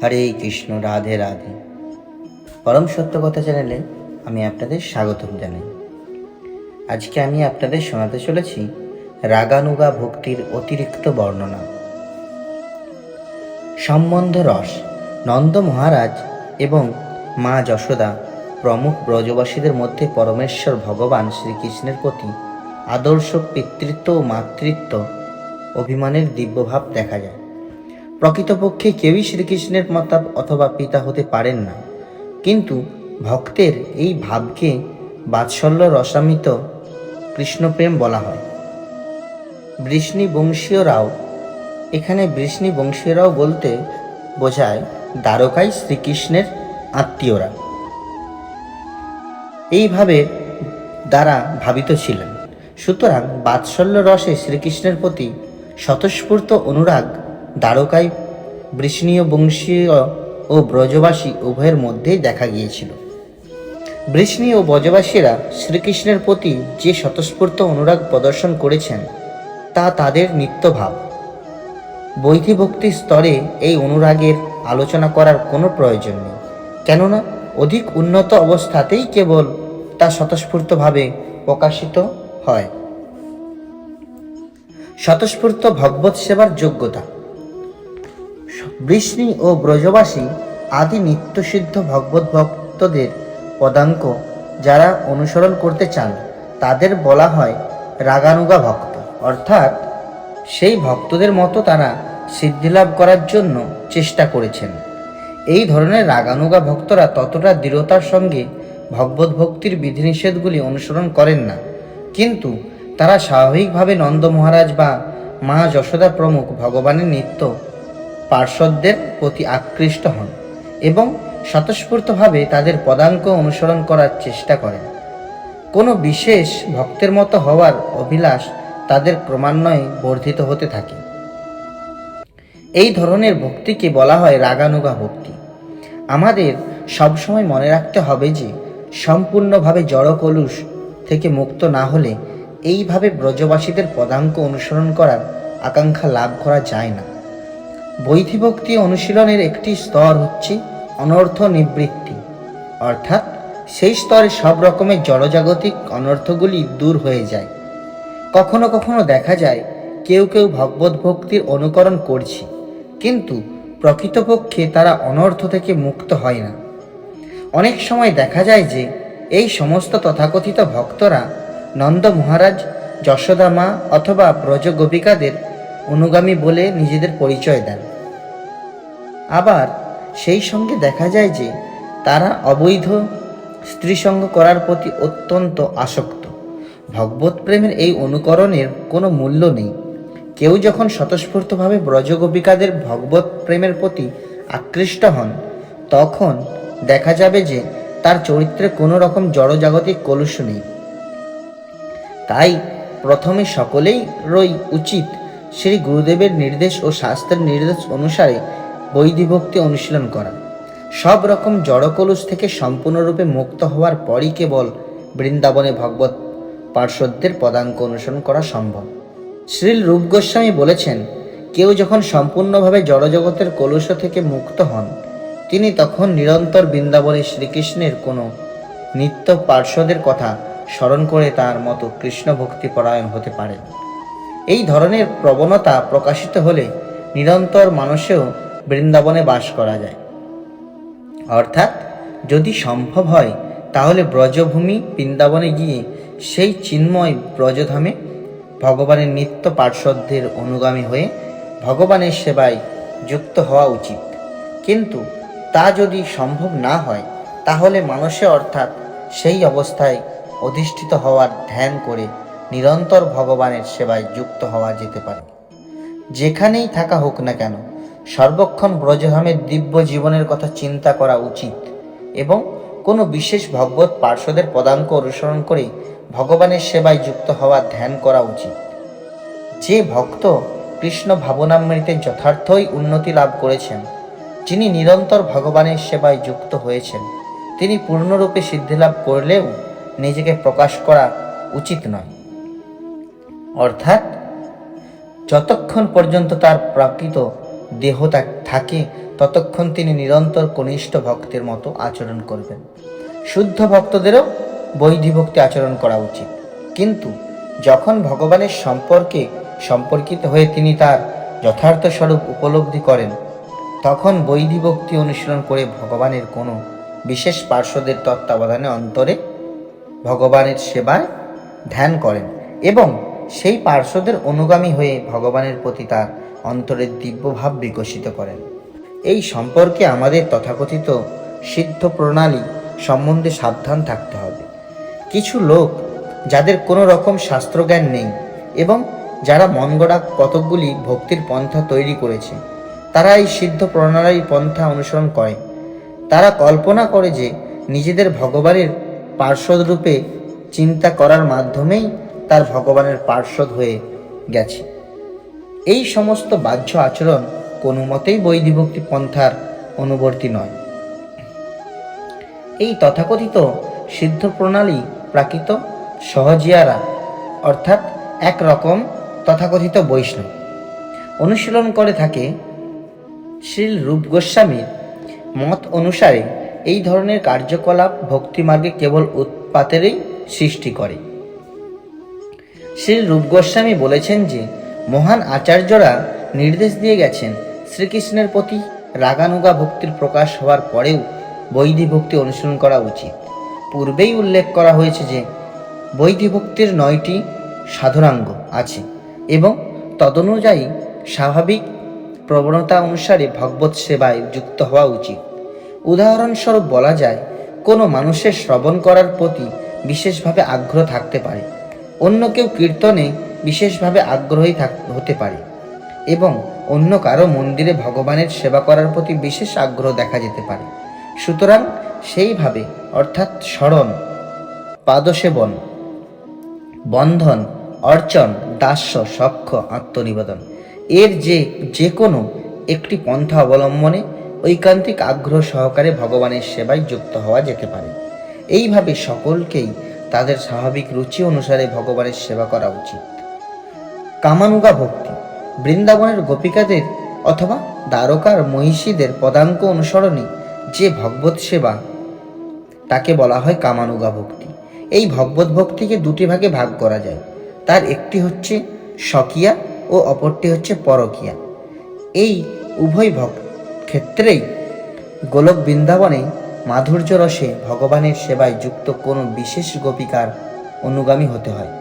হরে কৃষ্ণ, রাধে রাধে। পরম সত্য কথা চ্যানেলে আমি আপনাদের স্বাগতম জানাই। আজকে আমি আপনাদের শোনাতে চলেছি রাগানুগা ভক্তির অতিরিক্ত বর্ণনা। সম্বন্ধ রস। নন্দ মহারাজ এবং মা যশোদা প্রমুখ ব্রজবাসীদের মধ্যে পরমেশ্বর ভগবান শ্রীকৃষ্ণের প্রতি আদর্শ পিতৃত্ব ও মাতৃত্ব অভিমানের দিব্যভাব দেখা যায়। প্রকৃতপক্ষে কেউই শ্রীকৃষ্ণের মাতা অথবা পিতা হতে পারেন না, কিন্তু ভক্তের এই ভাবকে বাৎসল্য রসামিত কৃষ্ণপ্রেম বলা হয়। বৃষ্ণিবংশীয়রাও, এখানে বৃষ্ণিবংশীয়রাও বলতে বোঝায় দ্বারকায় শ্রীকৃষ্ণের আত্মীয়রা, এইভাবে দ্বারা ভাবিত ছিলেন। সুতরাং বাৎসল্য রসে শ্রীকৃষ্ণের প্রতি স্বতঃস্ফূর্ত অনুরাগ দ্বারকায় বৃষ্ণীয় বংশীয় ও ব্রজবাসী উভয়ের মধ্যেই দেখা গিয়েছিল। বৃষ্ণী ও ব্রজবাসীরা শ্রীকৃষ্ণের প্রতি যে স্বতঃস্ফূর্ত অনুরাগ প্রদর্শন করেছেন তা তাদের নিত্যভাব। বৈধিভক্তি স্তরে এই অনুরাগের আলোচনা করার কোনো প্রয়োজন নেই, কেননা অধিক উন্নত অবস্থাতেই কেবল তা স্বতঃস্ফূর্তভাবে প্রকাশিত হয়। স্বতঃস্ফূর্ত ভগবৎ সেবার যোগ্যতা। বৃষ্ণী ও ব্রজবাসী আদি নিত্যসিদ্ধ ভগবত ভক্তদের পদাঙ্ক যারা অনুসরণ করতে চান তাদের বলা হয় রাগানুগা ভক্ত, অর্থাৎ সেই ভক্তদের মতো তারা সিদ্ধিলাভ করার জন্য চেষ্টা করেছেন। এই ধরনের রাগানুগা ভক্তরা ততটা দৃঢ়তার সঙ্গে ভগবত ভক্তির বিধিনিষেধগুলি অনুসরণ করেন না, কিন্তু তারা স্বাভাবিকভাবে নন্দ মহারাজ বা মা যশোদা প্রমুখ ভগবানের নিত্য পার্শ্বদের প্রতি আকৃষ্ট হন এবং স্বতঃস্ফূর্তভাবে তাদের পদাঙ্ক অনুসরণ করার চেষ্টা করেন। কোনো বিশেষ ভক্তের মতো হওয়ার অভিলাষ তাদের ক্রমান্বয়ে বর্ধিত হতে থাকে। এই ধরনের ভক্তিকে বলা হয় রাগানুগা ভক্তি। আমাদের সবসময় মনে রাখতে হবে যে সম্পূর্ণভাবে জড় কলুষ থেকে মুক্ত না হলে এইভাবে ব্রজবাসীদের পদাঙ্ক অনুসরণ করার আকাঙ্ক্ষা লাভ করা যায় না। বৈধিভক্তি অনুশীলনের একটি স্তর হচ্ছে অনর্থ নিবৃত্তি, অর্থাৎ সেই স্তরে সব রকমের জড়জাগতিক অনর্থগুলি দূর হয়ে যায়। কখনো কখনো দেখা যায় কেউ কেউ ভগবত ভক্তির অনুকরণ করছে, কিন্তু প্রকৃতপক্ষে তারা অনর্থ থেকে মুক্ত হয় না। অনেক সময় দেখা যায় যে এই সমস্ত তথাকথিত ভক্তরা নন্দ মহারাজ, যশোদা মা অথবা ব্রজ গোপিকাদের অনুগামী বলে নিজেদের পরিচয় দেন। আবার সেই সঙ্গে দেখা যায় যে তারা অবৈধ স্ত্রীসঙ্গ করার প্রতি অত্যন্ত আসক্ত। ভগবত প্রেমের এই অনুকরণের কোনো মূল্য নেই। কেউ যখন স্বতঃস্ফূর্তভাবে ব্রজগোপিকাদের ভগবত প্রেমের প্রতি আকৃষ্ট হন, তখন দেখা যাবে যে তার চরিত্রে কোনো রকম জড়জাগতিক কলুষ নেই। তাই প্রথমে সকলেই উচিত শ্রী গুরুদেবের নির্দেশ ও শাস্ত্রের নির্দেশ অনুসারে বৈধিভক্তি অনুশীলন করা। সব রকম জড়কলুষ থেকে সম্পূর্ণরূপে মুক্ত হওয়ার পরই কেবল বৃন্দাবনে ভগবত পার্শ্বদের পদাঙ্ক অনুসরণ করা সম্ভব। শ্রীল রূপ গোস্বামী বলেছেন, কেউ যখন সম্পূর্ণভাবে জড়জগতের কলুষ থেকে মুক্ত হন, তিনি তখন নিরন্তর বৃন্দাবনে শ্রীকৃষ্ণের কোনো নিত্য পার্শ্বদের কথা স্মরণ করে তার মতো কৃষ্ণ ভক্তি পরায়ণ হতে পারেন। এই ধরনের প্রবণতা প্রকাশিত হলে নিরন্তর মানুষেও বৃন্দাবনে বাস করা যায়। অর্থাৎ যদি সম্ভব হয় তাহলে ব্রজভূমি বৃন্দাবনে গিয়ে সেই চিন্ময় ব্রজধামে ভগবানের নিত্য পার্শ্বদের অনুগামী হয়ে ভগবানের সেবায় যুক্ত হওয়া উচিত। কিন্তু তা যদি সম্ভব না হয় তাহলে মানুষে অর্থাৎ সেই অবস্থায় অধিষ্ঠিত হওয়ার ধ্যান করে নিরন্তর ভগবানের সেবায় যুক্ত হওয়া যেতে পারে। যেখানেই থাকা হোক না কেন সর্বক্ষণ ব্রজধামের দিব্য জীবনের কথা চিন্তা করা উচিত এবং কোনো বিশেষ ভগবত পার্শ্বদের পদাঙ্ক অনুসরণ করে ভগবানের সেবায় যুক্ত হওয়ার ধ্যান করা উচিত। যে ভক্ত কৃষ্ণ ভাবনামৃতে যথার্থই উন্নতি লাভ করেছেন, যিনি নিরন্তর ভগবানের সেবায় যুক্ত হয়েছেন, তিনি পূর্ণরূপে সিদ্ধিলাভ করলেও নিজেকে প্রকাশ করা উচিত নয়। অর্থাৎ যতক্ষণ পর্যন্ত তার প্রকৃত দেহ থাকে ততক্ষণ তিনি নিরন্তর কনিষ্ঠ ভক্তের মতো আচরণ করবেন। শুদ্ধ ভক্তদেরও বৈধিভক্তি আচরণ করা উচিত, কিন্তু যখন ভগবানের সম্পর্কিত হয়ে তিনি তার যথার্থ স্বরূপ উপলব্ধি করেন, তখন বৈধিভক্তি অনুশীলন করে ভগবানের কোনো বিশেষ পার্শ্বদের তত্ত্বাবধানে অন্তরে ভগবানের সেবায় ধ্যান করেন এবং সেই পার্শ্বদের অনুগামী হয়ে ভগবানের প্রতি তার অন্তরের দিব্যভাব বিকশিত করেন। এই সম্পর্কে আমাদের তথাকথিত সিদ্ধ প্রণালী সম্বন্ধে সাবধান থাকতে হবে। কিছু লোক যাদের কোনো রকম শাস্ত্রজ্ঞান নেই এবং যারা মন গড়া কতকগুলি ভক্তির পন্থা তৈরি করেছে, তারা এই সিদ্ধ প্রণালীর পন্থা অনুসরণ করে। তারা কল্পনা করে যে নিজেদের ভগবানের পার্শ্বদ রূপে চিন্তা করার মাধ্যমেই তার ভগবানের পার্শ্বদ হয়ে গেছে। এই সমস্ত বাহ্য আচরণ কোনো মতেই বৈধিভক্তি পন্থার অনুবর্তী নয়। এই তথাকথিত সিদ্ধ প্রণালী প্রাকৃত সহজিয়ারা, অর্থাৎ একরকম তথাকথিত বৈষ্ণব, অনুশীলন করে থাকে। শ্রীল রূপ গোস্বামীর মত অনুসারে এই ধরনের কার্যকলাপ ভক্তিমার্গে কেবল উৎপাতেরই সৃষ্টি করে। শ্রীল রূপ গোস্বামী বলেছেন যে মহান আচার্যরা নির্দেশ দিয়ে গেছেন শ্রীকৃষ্ণের প্রতি রাগানুগা ভক্তির প্রকাশ হওয়ার পরেও বৈধিভক্তি অনুসরণ করা উচিত। পূর্বেই উল্লেখ করা হয়েছে যে বৈধিভক্তির 9টি সাধনাঙ্গ আছে এবং তদনুযায়ী স্বাভাবিক প্রবণতা অনুসারে ভগবত সেবায় যুক্ত হওয়া উচিত। উদাহরণস্বরূপ বলা যায়, কোনো মানুষের শ্রবণ করার প্রতি বিশেষভাবে আগ্রহ থাকতে পারে, অন্য কেউ কীর্তনে বিশেষভাবে আগ্রহী হতে পারে এবং অন্য কারো মন্দিরে ভগবানের সেবা করার প্রতি বিশেষ আগ্রহ দেখা যেতে পারে। সুতরাং সেইভাবে, অর্থাৎ স্মরণ, পাদসেবন, বন্ধন, অর্চন, দাস্য, সখ্য, আত্মনিবেদন এর যে কোনো একটি পন্থা অবলম্বনে ঐকান্তিক আগ্রহ সহকারে ভগবানের সেবায় যুক্ত হওয়া যেতে পারে। এইভাবে সকলকেই তাদের স্বাভাবিক রুচি অনুসারে ভগবানের সেবা করা উচিত। কামানুগা ভক্তি বৃন্দাবনের গোপিকাদের অথবা দ্বারকার মহিষীদের পদাঙ্ক অনুসরণে যে ভগবত সেবা, তাকে বলা হয় কামানুগা ভক্তি। এই ভগবত ভক্তিকে দুটি ভাগে ভাগ করা যায়। তার একটি হচ্ছে স্বকীয়া ও অপরটি হচ্ছে পরকীয়া। এই উভয় ক্ষেত্রেই গোলক বৃন্দাবনে মাধুর্য রসে ভগবানের সেবায় যুক্ত কোনো বিশেষ গোপিকার অনুগামী হতে হয়।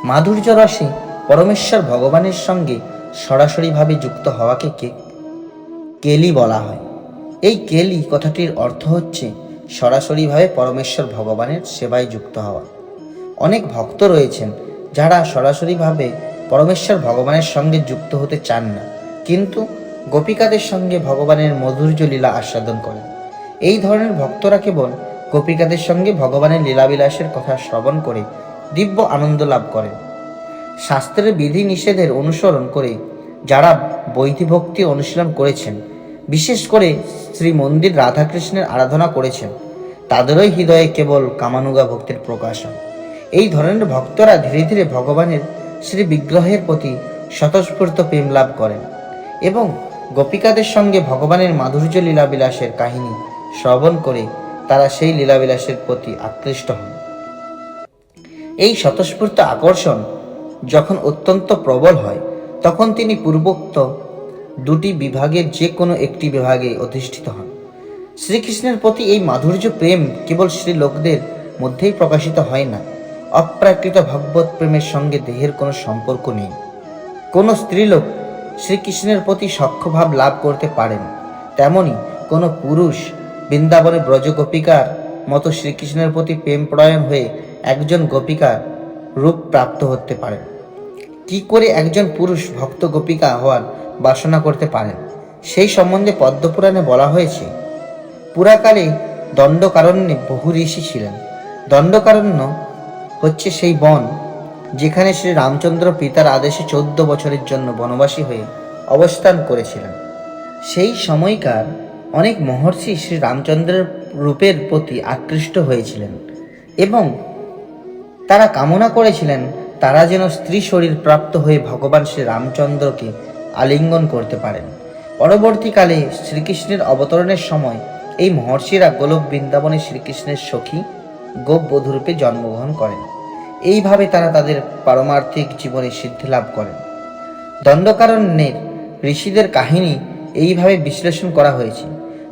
মাধুর্য রসে পরমেশ্বর ভগবানের সঙ্গে সরাসরিভাবে যুক্ত হওয়াকে কেলি বলা হয়। এই কেলি কথাটির অর্থ হচ্ছে সরাসরিভাবে পরমেশ্বর ভগবানের সেবায় যুক্ত হওয়া। অনেক ভক্ত রয়েছেন যারা সরাসরিভাবে পরমেশ্বর ভগবানের সঙ্গে যুক্ত হতে চান না, কিন্তু গোপিকাদের সঙ্গে ভগবানের মধুর্য লীলা আস্বাদন করেন। এই ধরনের ভক্তরা কেবল গোপিকাদের সঙ্গে ভগবানের লীলাবিলাসের কথা শ্রবণ করে দিব্য আনন্দ লাভ করেন। শাস্ত্রের বিধি নিষেধের অনুসরণ করে যারা বৈধিভক্তি অনুশীলন করেছেন, বিশেষ করে শ্রী মন্দির রাধাকৃষ্ণের আরাধনা করেছেন, তাদেরই হৃদয়ে কেবল কামানুগা ভক্তির প্রকাশ হয়। এই ধরনের ভক্তরা ধীরে ধীরে ভগবানের শ্রী বিগ্রহের প্রতি স্বতঃস্ফূর্ত প্রেম লাভ করেন এবং গোপিকাদের সঙ্গে ভগবানের মাধুর্য লীলাবিলাসের কাহিনী শ্রবণ করে তারা সেই লীলাবিলাসের প্রতি আকৃষ্ট হন। এই স্বতঃস্ফূর্ত আকর্ষণ যখন অত্যন্ত প্রবল হয়, তখন তিনি পূর্বোক্ত দুটি বিভাগের যে কোনো একটি বিভাগে অধিষ্ঠিত হন। শ্রীকৃষ্ণের প্রতি এই মাধুর্য প্রেম কেবল শ্রীলোকদের মধ্যেই প্রকাশিত হয় না। অপ্রাকৃত ভগবত প্রেমের সঙ্গে দেহের কোনো সম্পর্ক নেই। কোনো স্ত্রীলোক শ্রীকৃষ্ণের প্রতি সখ্যভাব লাভ করতে পারেন, তেমনি কোনো পুরুষ বৃন্দাবনে ব্রজ গোপিকার মতো শ্রীকৃষ্ণের প্রতি প্রেম প্রয়ণ হয়ে একজন গোপিকার রূপ প্রাপ্ত হতে পারেন। কি করে একজন পুরুষ ভক্ত গোপিকা হওয়ার বাসনা করতে পারেন, সেই সম্বন্ধে পদ্মপুরাণে বলা হয়েছে। পুরাকালে দণ্ডকারণ্যে বহু ঋষি ছিলেন। দণ্ডকারণ্য হচ্ছে সেই বন যেখানে শ্রী রামচন্দ্র পিতার আদেশে 14 বছরের জন্য বনবাসী হয়ে অবস্থান করেছিলেন। সেই সময়কার অনেক মহর্ষি শ্রী রামচন্দ্রের রূপের প্রতি আকৃষ্ট হয়েছিলেন এবং তারা কামনা করেছিলেন তারা যেন স্ত্রী শরীর প্রাপ্ত হয়ে ভগবান শ্রী রামচন্দ্রকে আলিঙ্গন করতে পারেন। পরবর্তীকালে শ্রীকৃষ্ণের অবতরণের সময় এই মহর্ষিরা গোলক বৃন্দাবনে শ্রীকৃষ্ণের সখী গোপ বধূরূপে জন্মগ্রহণ করেন। এইভাবে তারা তাদের পারমার্থিক জীবনে সিদ্ধি লাভ করেন। দণ্ডকারণ্যের ঋষিদের কাহিনী এইভাবে বিশ্লেষণ করা হয়েছে।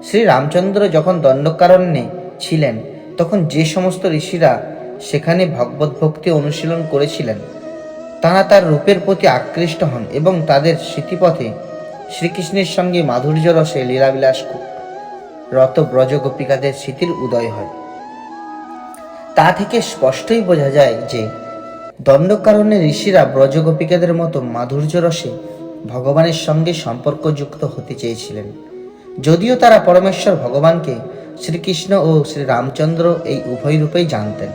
শ্রী রামচন্দ্র যখন দণ্ডকারণ্যে ছিলেন তখন যে সমস্ত ঋষিরা সেখানে ভগবত ভক্তি অনুশীলন করেছিলেন তারা তার রূপের প্রতি আকৃষ্ট হন এবং তাদের স্মৃতিপথে শ্রীকৃষ্ণের সঙ্গে মাধুর্য রসে লীলাবিলাস রত ব্রজ গোপিকাদের স্মৃতির উদয় হয়। তা থেকে স্পষ্টই বোঝা যায় যে দণ্ডকারণ্যের ঋষিরা ব্রজ গোপিকাদের মতো মাধুর্য রসে ভগবানের সঙ্গে সম্পর্কযুক্ত হতে চেয়েছিলেন। যদিও তারা পরমেশ্বর ভগবানকে শ্রীকৃষ্ণ ও শ্রী রামচন্দ্র এই উভয় রূপেই জানতেন।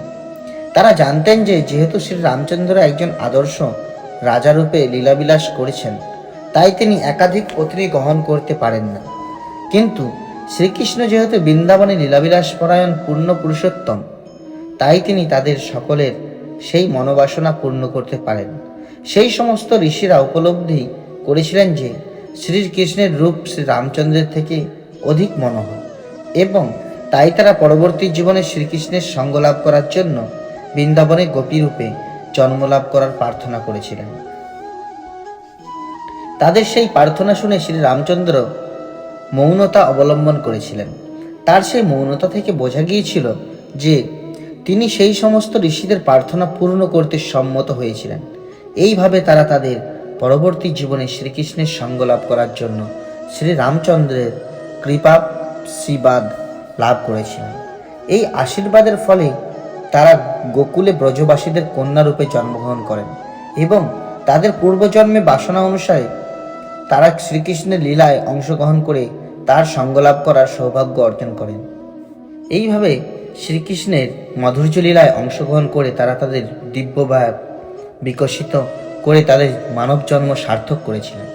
তারা জানতেন যে যেহেতু শ্রী রামচন্দ্র একজন আদর্শ রাজারূপে লীলাবিলাস করেছেন তাই তিনি একাধিক পত্নী গ্রহণ করতে পারেন না, কিন্তু শ্রীকৃষ্ণ যেহেতু বৃন্দাবনে লীলাবিলাস পরায়ণ পূর্ণ পুরুষোত্তম তাই তিনি তাদের সকলের সেই মনোবাসনা পূর্ণ করতে পারেন। সেই সমস্ত ঋষিরা উপলব্ধি করেছিলেন যে শ্রীকৃষ্ণের রূপ শ্রী রামচন্দ্রের থেকে অধিক মনোহর এবং তাই তারা পরবর্তী জীবনে শ্রীকৃষ্ণের সঙ্গ লাভ করার জন্য বৃন্দাবনে গোপীরূপে জন্মলাভ করার প্রার্থনা করেছিলেন। তাদের সেই প্রার্থনা শুনে শ্রী রামচন্দ্র মৌনতা অবলম্বন করেছিলেন। তার সেই মৌনতা থেকে বোঝা গিয়েছিল যে তিনি সেই সমস্ত ঋষিদের প্রার্থনা পূর্ণ করতে সম্মত হয়েছিলেন। এইভাবে তারা তাদের পরবর্তী জীবনে শ্রীকৃষ্ণের সঙ্গ লাভ করার জন্য শ্রী রামচন্দ্রের কৃপাশীর্বাদ লাভ করেছিলেন। এই আশীর্বাদের ফলে তারা গোকুলে ব্রজবাসীদের কন্যারূপে জন্মগ্রহণ করেন এবং তাদের পূর্বজন্মে বাসনা অনুসারে তারা শ্রীকৃষ্ণের লীলায় অংশগ্রহণ করে তার সঙ্গ লাভ করার সৌভাগ্য অর্জন করেন। এইভাবে শ্রীকৃষ্ণের মাধুর্য লীলায় অংশগ্রহণ করে তারা তাদের দিব্যভাব বিকশিত করে তাদের মানব জন্ম সার্থক করেছিলেন।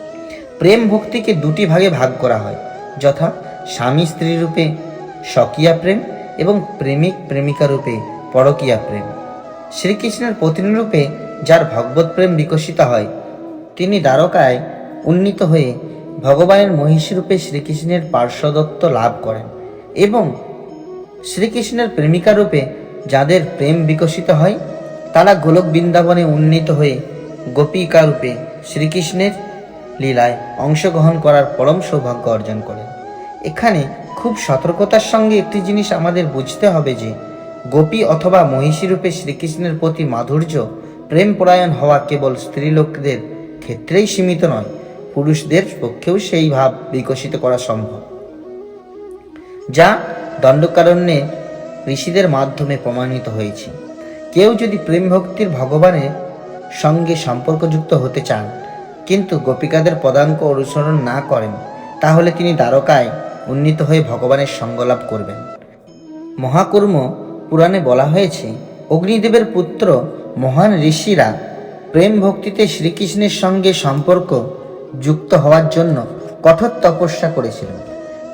প্রেম ভক্তিকে দুটি ভাগে ভাগ করা হয়, যথা স্বামী স্ত্রী রূপে স্বকীয়া প্রেম এবং প্রেমিক প্রেমিকা রূপে পরকীয়া প্রেম। শ্রীকৃষ্ণের পত্নী রূপে যার ভগবত প্রেম বিকশিত হয় তিনি দ্বারকায় উন্নীত হয়ে ভগবানের মহিষী রূপে শ্রীকৃষ্ণের পার্শ্বদত্ত লাভ করেন এবং শ্রীকৃষ্ণের প্রেমিকা রূপে যাদের প্রেম বিকশিত হয় তারা গোলক বৃন্দাবনে উন্নীত হয়ে গোপিকা রূপে শ্রীকৃষ্ণের লীলায় অংশগ্রহণ করার পরম সৌভাগ্য অর্জন করেন। এখানে খুব সতর্কতার সঙ্গে একটি জিনিস আমাদের বুঝতে হবে যে গোপী অথবা মহিষী রূপে শ্রীকৃষ্ণের প্রতি মাধুর্য প্রেম পরায়ণ হওয়া কেবল স্ত্রীলোকদের ক্ষেত্রেই সীমিত নয়, পুরুষদের পক্ষেও সেই ভাব বিকশিত করা সম্ভব, যা দণ্ডকারণ্যে ঋষিদের মাধ্যমে প্রমাণিত হয়েছে। কেউ যদি প্রেম ভক্তির ভগবানের সঙ্গে সম্পর্কযুক্ত হতে চান কিন্তু গোপিকাদের পদাঙ্ক অনুসরণ না করেন তাহলে তিনি দ্বারকায় উন্নীত হয়ে ভগবানের সঙ্গ লাভ করবেন। মহাকুর্ম পুরাণে বলা হয়েছে অগ্নিদেবের পুত্র মহান ঋষিরা প্রেম ভক্তিতে শ্রীকৃষ্ণের সঙ্গে সম্পর্ক যুক্ত হওয়ার জন্য কঠোর তপস্যা করেছিলেন।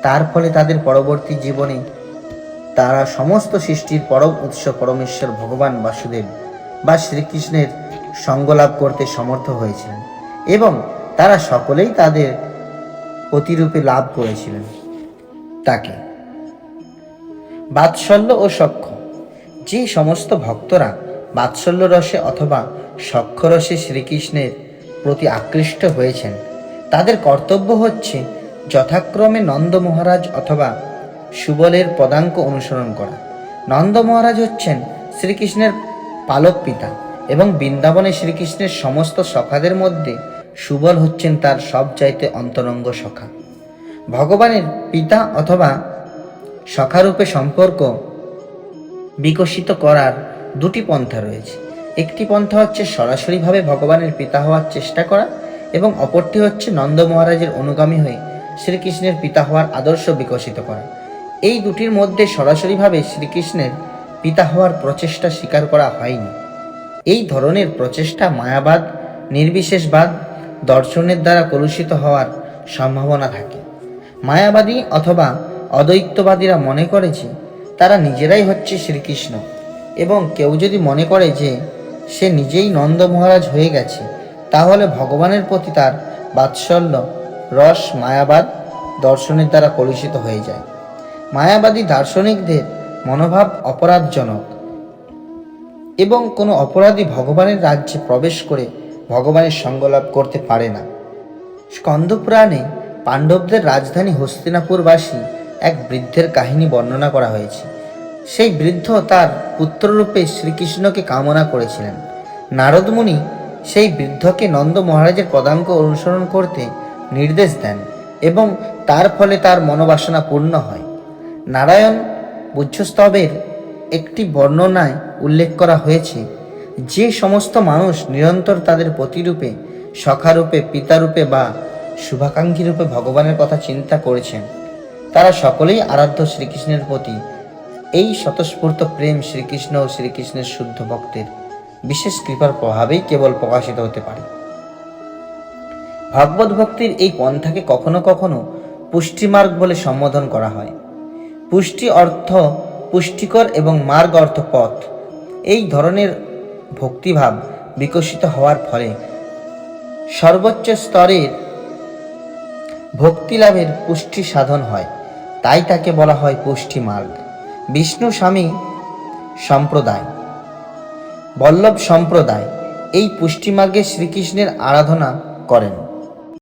তার ফলে তাদের পরবর্তী জীবনে তারা সমস্ত সৃষ্টির পরম উৎস পরমেশ্বর ভগবান বাসুদেব বা শ্রীকৃষ্ণের সঙ্গ লাভ করতে সমর্থ হয়েছিলেন এবং তারা সকলেই তাদের প্রতিরূপে লাভ করেছিলেন তাকে। বাৎসল্য ও সখ্য, যে সমস্ত ভক্তরা বাৎসল্য রসে অথবা সখ্য রসে শ্রীকৃষ্ণের প্রতি আকৃষ্ট হয়েছেন তাদের কর্তব্য হচ্ছে যথাক্রমে নন্দ মহারাজ অথবা সুবলের পদাঙ্ক অনুসরণ করা। নন্দ মহারাজ হচ্ছেন শ্রীকৃষ্ণের পালক পিতা এবং বৃন্দাবনে শ্রীকৃষ্ণের সমস্ত সখাদের মধ্যে সুবল হচ্ছেন তার সবচাইতে অন্তরঙ্গ সখা। ভগবানের পিতা অথবা সখারূপে সম্পর্ক বিকশিত করার দুটি পন্থা রয়েছে। একটি পন্থা হচ্ছে সরাসরিভাবে ভগবানের পিতা হওয়ার চেষ্টা করা এবং অপরটি হচ্ছে নন্দ মহারাজের অনুগামী হয়ে শ্রীকৃষ্ণের পিতা হওয়ার আদর্শ বিকশিত করা। এই দুটির মধ্যে সরাসরিভাবে শ্রীকৃষ্ণের পিতা হওয়ার প্রচেষ্টা স্বীকার করা হয়নি। এই ধরনের প্রচেষ্টা মায়াবাদ, নির্বিশেষবাদ দর্শনের দ্বারা কলুষিত হওয়ার সম্ভাবনা থাকে। মায়াবাদী অথবা অদ্বৈতবাদীরা মনে করে যে তারা নিজেরাই হচ্ছে শ্রীকৃষ্ণ এবং কেউ যদি মনে করে যে সে নিজেই নন্দ মহারাজ হয়ে গেছে তাহলে ভগবানের প্রতি তার বাৎসল্য রস মায়াবাদ দর্শনের দ্বারা কলুষিত হয়ে যায়। মায়াবাদী দার্শনিকদের মনোভাব অপরাধজনক এবং কোনো অপরাধী ভগবানের রাজ্যে প্রবেশ করে ভগবানের সঙ্গ লাভ করতে পারে না। স্কন্দপুরাণে পাণ্ডবদের রাজধানী হস্তিনাপুরবাসী এক বৃদ্ধের কাহিনী বর্ণনা করা হয়েছে। সেই বৃদ্ধ তার পুত্ররূপে শ্রীকৃষ্ণকে কামনা করেছিলেন। নারদ মুনি সেই বৃদ্ধকে নন্দ মহারাজের পদাঙ্ক অনুসরণ করতে নির্দেশ দেন এবং তার ফলে তার মনোবাসনা পূর্ণ হয়। নারায়ণ বুদ্ধস্তবের একটি বর্ণনায় উল্লেখ করা হয়েছে, যে সমস্ত মানুষ নিরন্তর তাদের পতিরূপে, সখারূপে, পিতারূপে বা শুভাকাঙ্ক্ষী রূপে ভগবানের কথা চিন্তা করেছেন, তারা সকলেই আরাধ্য শ্রীকৃষ্ণের প্রতি এই স্বতঃস্ফূর্ত প্রেম শ্রীকৃষ্ণ ও শ্রীকৃষ্ণের শুদ্ধ ভক্তের বিশেষ কৃপার প্রভাবেই কেবল প্রকাশিত হতে পারে। ভগবত ভক্তির এই পন্থাকে কখনো কখনো পুষ্টিমার্গ বলে সম্বোধন করা হয়। পুষ্টি অর্থ পুষ্টিকর এবং মার্গ অর্থ পথ। এই ধরনের ভক্তিভাব বিকশিত হওয়ার ফলে সর্বোচ্চ স্তরের ভক্তি লাভের পুষ্টি সাধন হয়, তাই তাকে বলা হয় পুষ্টি মার্গ। বিষ্ণু স্বামী সম্প্রদায়, বল্লভ সম্প্রদায় এই পুষ্টিমার্গে শ্রীকৃষ্ণের আরাধনা করেন।